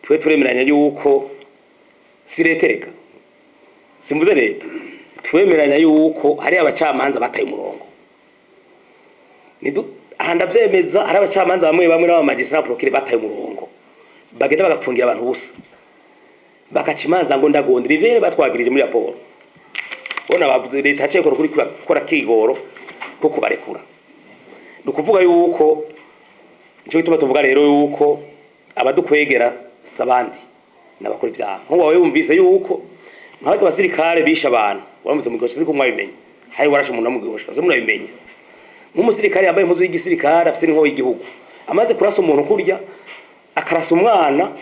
twe turemeranya yuko si letereka simvuze leta twemeranya yuko hari abacamanza bataye umurongo ahanda vyemeza hari abacamanza bamwe bamwe n'aba magistrat procureur bataye umurongo bagenda bagapfungira abantu busa bakacimanza ngo ndagondera ivyo batwagirije muri raporo bona bavuze leta aceko kuri kora kigoro ko kubarekura nukuvuga yuko cyo gituma tuvuga rero yuko abadukwegera sabandi nabakora ibyaha nko wawe yumvise yuko nk'abandi basirikare bisha abantu waramuze mu goshize ko mwabimenye hari warashe umuntu amugosha zo murabimenye nk'umusirikare yambaye impuzu y'igisirikare afise n'inko y'igihugu amaze kurasa umuntu kurya akarasa umwana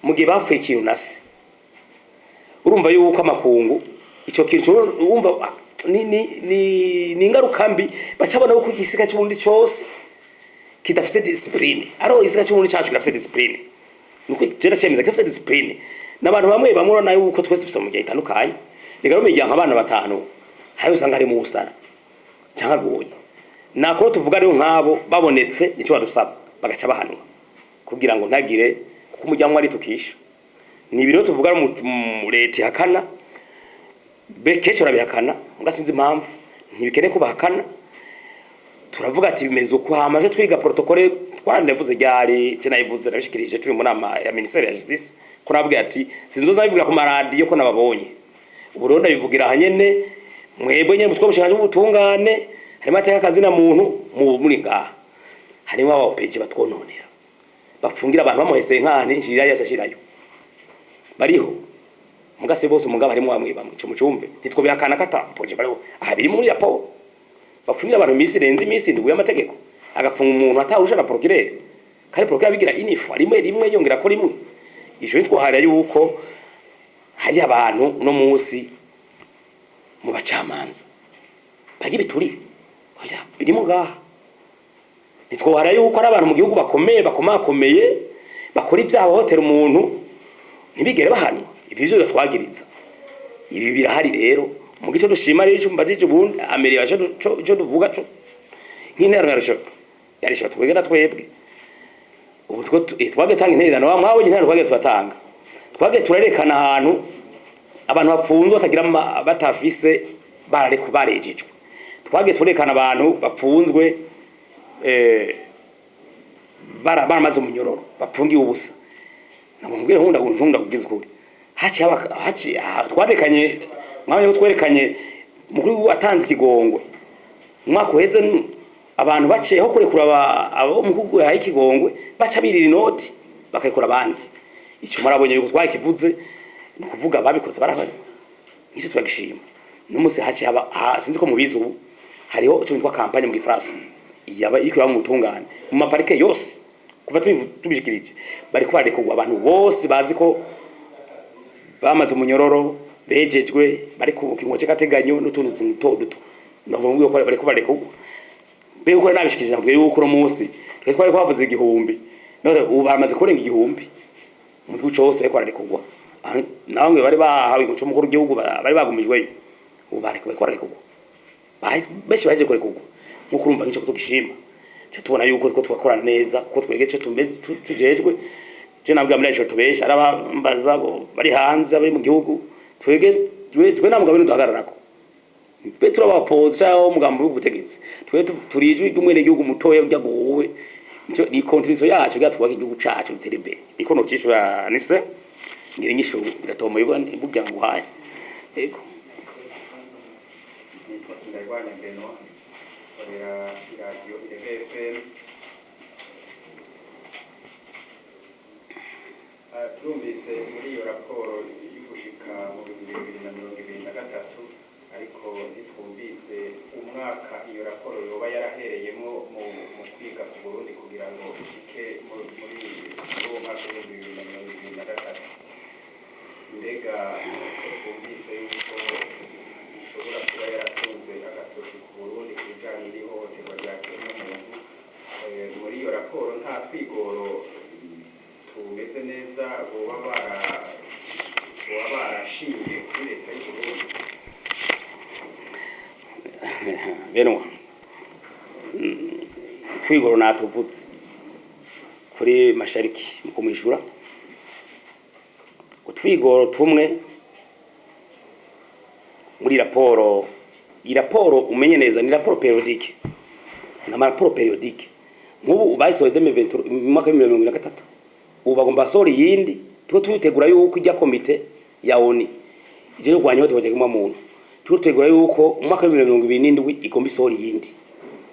mu gihe bapfuye kiyunase urumva yuko amakungu ico kintu urumva ni ingaruka mbi bacabona uko igisika cy'ubundi cyose kidafise discipline aro igisika cy'ubundi cyacu kidafise discipline nuko jera cyemeza kidafise discipline n'abantu bamwe bamurona yuko twese dufise mu gihe itandukanye rega rumijya nk'abana batanu hari usanga ari mu busara cyangwa goye nako tuvuga rero nk'abo babonetse nico badusaba bagaca bahanwa kugira ngo ntagire kuko umujyamwe ari tukisha ni biro tuvuga mu leta hakana bekesho rabihakana ngasinze impamvu ntibikene ko bahakana turavuga ati bimeze uko hamaje twiga protocole twanavuze ryari je nayivuze nabishikirije turi mu nama ya ministère ya justice ko nabwiye ati sinzoza bivugira ku maradiyo ko nababonye uburonda bivugira hanyene mwebwe nyene mutwe bushanje ubutungane harimo ateka kazi na muntu muri ngaha harimo abapeje batwononera bafungira abantu bamuhese nkane njira yashashirayo bariho mugase bose umugabo harimo bamwe cyo mucumve nitwo bihakana katampoje bariho ahabiri muri raporo bafungira abantu imisi renze imisi ndwi y'amategeko agafunga umuntu atawusha na procureur kare procureur bigira inifu rimwe yongera ko rimwe ijo nitwo hari yuko hari abantu no munsi mu bacamanza bagiye bituri oya birimo ngaha nitwo hari yuko ari abantu mu gihugu bakomakomeye bakora ibyaha hotera umuntu ntibigere bahanwa ivyo byo twagiriza ibi birahari rero mu gice dushima rero mbajije ubundi amerika cyo tuvuga cyo nk'intero yarisho twegera twebwe ubu twage tanga intererano mwabo intero twage tubatanga twage turarekana ahantu abantu bafunzwe batagira batafise barareko barejejwe twage turekana abantu bafunzwe baramaze umunyororo bafungiye ubusa namubwira nkunda kugiza ukuri haci twarekanye mwanya twerekanye mukuru atanze ikigongwe mwaka uheze abantu baceho kurekura abo mukuru yahaye ikigongwe baca birira inoti bakarekura abandi icyo marabonye yuko twakivuze ni kuvuga babikoze barahari nicyo twagishima n'umunsi haci sinzi ko mubizi ubu hariho icyo bitwa campagne mu Gifaransa yaba ikira mu mutungane mu maparike yose kuva tubishikirije bari kwarekugwa abantu bose bazi ko bamaze umunyororo bejejwe bari ku kingoce kateganyo n'utuntu duto ndamubwiye ko bari kubarekugwa be uko nabishikirije nabwiye yuko no munsi twari kwavuze igihumbi none ubu bamaze kurenga igihumbi mu gihugu cyose bari kwarekugwa namwe bari bahawe ingoco mukuru gihugu bari bagumijwe ubu bari kwarekugwa beshi baje kurekugwa nkuko urumva ngico tugishima tubona yuko twakora neza ko twegeje tujejwe je nabwo amresho tubesha arabambaza bari hanze bari mu gihugu twe namugabo ni duhagararako Petro abapoza cyangwa umugambo w'ubutegetsi turijwe y'umwene gihugu mutoye ujya guwe nicyo ni contribution yacu gatwaka igihugu cacu bitera imbere niko no cishura nise ngire ngisho biratoma ibugya nguhaye yego radio FM turumvise muri iyo raporo y'ugushika mu 2023 ariko ntitwumvise umwaka iyo raporo yoba yarahereyemo mu kwiga ku Burundi kugira ngo ishike muri uwo mwaka wa 2023 mbega twumvise yuko ishobora kuba yaratunze agatoki ku Burundi kubijanye n'ihohoterwa rya kiremwamuntu muri iyo raporo nta twigoro tumeze neza boba barashingiye kuri leta y'u Burundi benwa twigoro natuvuze kuri mashariki mukumishura twigoro tumwe muri raporo. Iyi raporo umenye neza ni raporo periodique, na raporo periodique. Nk'ubu bayisohoye 2023 mu mwaka wa 2023, ubu bagomba sori yindi twitegura yuko ijya komite ya ONU ije rwanya hote bajya muntu, twitegura yuko mu mwaka wa 2027 igomba sori yindi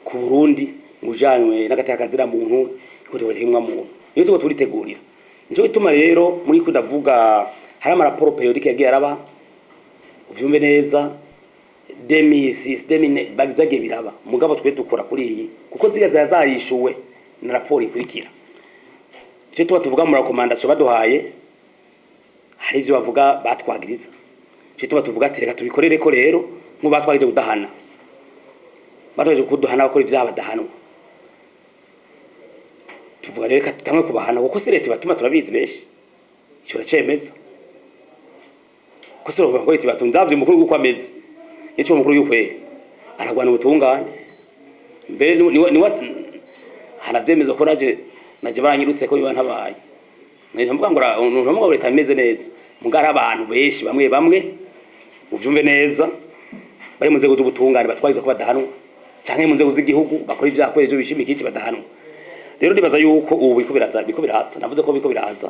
ku Burundi mujanywe n'agatakazira muntu hote bajya muntu. Niyo tuko turitegurira. Nico gituma rero muri kudavuga hari ama raporo periodique yagiye araba, uvyumve neza 2006 bagizage biraba mugabo twe dukora kuri iyi kuko ziga zarishuwe na raporo ikurikira. Cyo tuvuga mu recommandation baduhaye hari ivyo bavuga batwagiriza. Cyo tuvuga ati reka tubikorere ko rero batwagije kudahana, batwaje kuduhana bakora ivyo badahanwa. Tuvuga rero reka tutamwe kubahana kuko se leta batuma turabizi beshi cyo racemeza ko se ngo leta batuma ndavye mukuru guko ameze yecho mukuru yukwere aragwana ubutungane mbere ni hanavyemeza ko naje baranyirutse ko biba ntabaye mvuga ngo leta imeze neza mugara abantu beshi bamwe uvyumve neza bari mu nzego z'ubutungane batwagiza ko badahanwa canke mu nzego z'igihugu bakora ivyakweje bishimikije badahanwa. Rero ndibaza yuko ubu biko biraza navuze ko biko biraza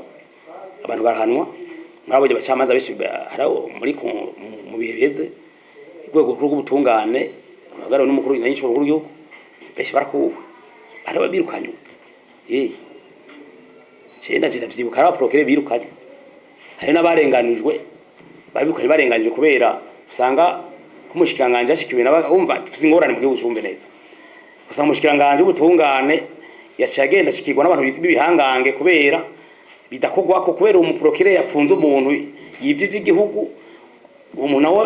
abantu barahanwa mwabonye bacamanza beshi haraho muri mu biheze igwego rw'ubutungane bagaro n'umukuru n'inyico mukuru yuko beshi barakuwe baraba birukanywe cyenda vyibuka ara procureur birukanye hari n'abarenganijwe barenganijwe kubera usanga kumushikiranganje ashikiwe umva tufise ingorane mu gihugu cyumve neza usanga umushikiranganje ubutungane yacagenda shikirwa n'abantu bibihangange kubera bidakogwa ko kubera umuprocureur yafunze umuntu yivye by'igihugu umuntu nawe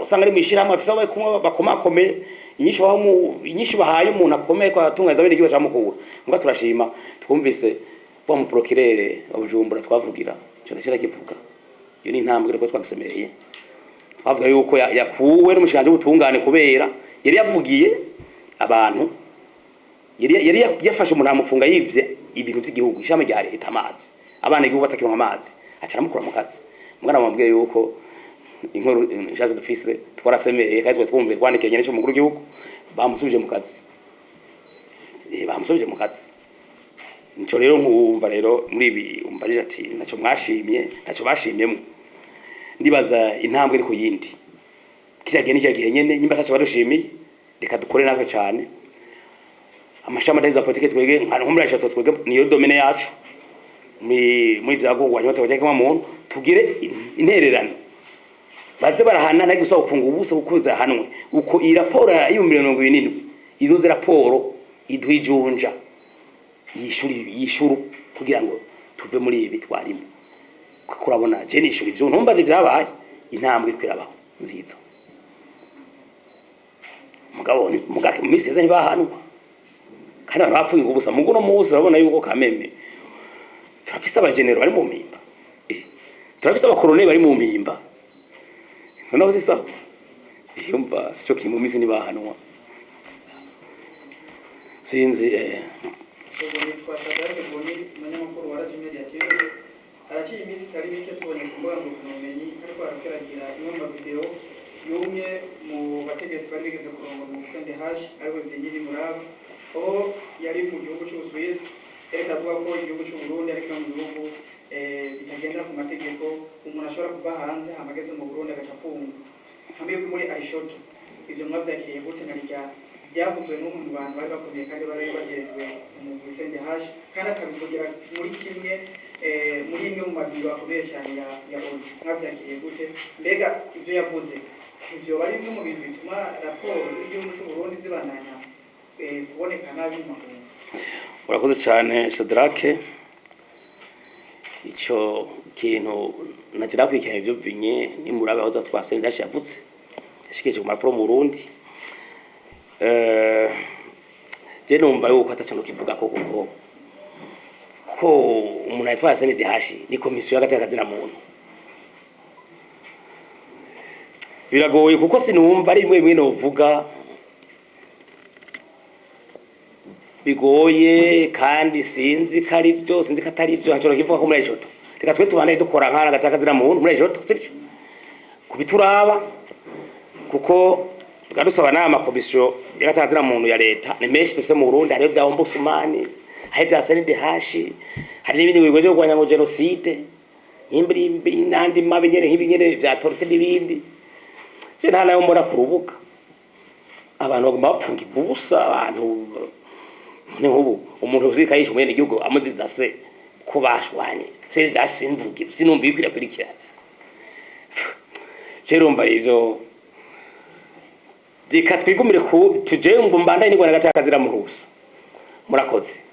usanga ari mwishirahamwe afisa bakomakome inyisho bahaye umuntu akomeye kwa tungaza bene gibe camukura ngo turashima twumvise wa muprocureur wa Bujumbura twavugira cyo nashira kivuga iyo ni intambwe rero twagisemereye twavuga yuko yakuwe n'umushikanje ubutungane kubera yari yavugiye abantu yari yafashe umuntu amufunga yivye ibintu by'igihugu ishame rya leta amazi abana igihugu batakironka amazi acara mukura mu kazi mwana bamubwiye yuko inkuru jaze dufise twarasemeye kandi twumve kwandikanye n'icyo mukuru gihugu bamusubije mu kazi bamusubije mu kazi. Nico rero nkumva rero muri ibi umbarije ati naco mwashimye naco bashimyemo ndibaza intambwe iri ku yindi kirage n'icyo gihe nyene nyimba tacho badushimiye reka dukore natwe cyane amashama ndeza politike twege nkumurasha twege niyo domene yacu muri byagogwa nyoto bajya kama muntu tugire intererano baze barahana nagi usaba gufunga ubuso kukuza hanwe uko iyi raporo y'2027 izoze raporo idwijunja yishuru kugira ngo tuve muri ibi twarimo kurabona je nishuri byo ntumbaje byabaye intambwe kwirabaho nziza mugabo ni mugake mu miseze ni bahanwa kandi abantu bapfuye ubusa muguno mubuso urabona yuko kameme turafise abagenero bari mu mpimba turafise abakolone bari mu mpimba none uzisa yumva cyo kimu misi ni bahanwa sinzi twasadare boni manyamakuru waraje media TV araciye imisi kari bike tubonye kumbuga ngurubumenyi ariko arakiragira imwe mu video yumwe mu bategetsi bari bigeze kurongo mu Sende Hash ariko Vyenyi Murava aho yari mu gihugu cy'Ubusuwisi reka avuga ko igihugu cy'u Burundi ariko mu gihugu bitagenda ku mategeko umuntu ashobora kuva hanze hamageze mu Burundi agacafunga hamwe ko muri Aishoto ivyo mwabyakiriye gute narya byavuzwe n'umwe mu bantu bari bakomeye kandi bari bagejwe mu Sende Hash kandi akabisogera muri kimwe muri imwe mu mabiro akomeye cyane ya ONU mwabyakiriye gute mbega ivyo yavuze ivyo bari mu bintu bituma raporo z'igihugu cy'u Burundi zibananya kuboneka nabi mu makungu. Urakoze cyane Shadrake icyo kintu nagira kwikira ibyo vinye ni murabe aho twasende Hash yavuze yashikije ku raporo mu Burundi je numva yuko atacano kivuga ko umuntu yatwara Sende Hash ni komisiyo y'agatekazina muntu biragoye kuko sinumva ari bimwe novuga bigoye kandi sinzi kari byo sinzi katari byo hacoro kivuga ko muri Aishoto reka twe tubane dukora nkana gatakazira muntu muri ejo sivyo kubituraba kuko tukadusaba nama komisiyo y'agatazira muntu ya leta ni menshi dufise mu Burundi hari vya ombudsman hari vya CNDH hari n'ibindi bigo byo kwanya ngo genocide imbiri nandi mabinyere nk'ibinyere vya torte n'ibindi je nta nayo mbona kurubuka abantu bagomba bapfunga kubusa abantu ni nk'ubu umuntu uzikayisha umwene igihugu amuziza se kubashwanye se dasimvuge sinumva ikwirakurikirana Jeromba ivyo dika twigumire ku tuje ngo mbandanye n'ingwana gatakazira mu rusa murakoze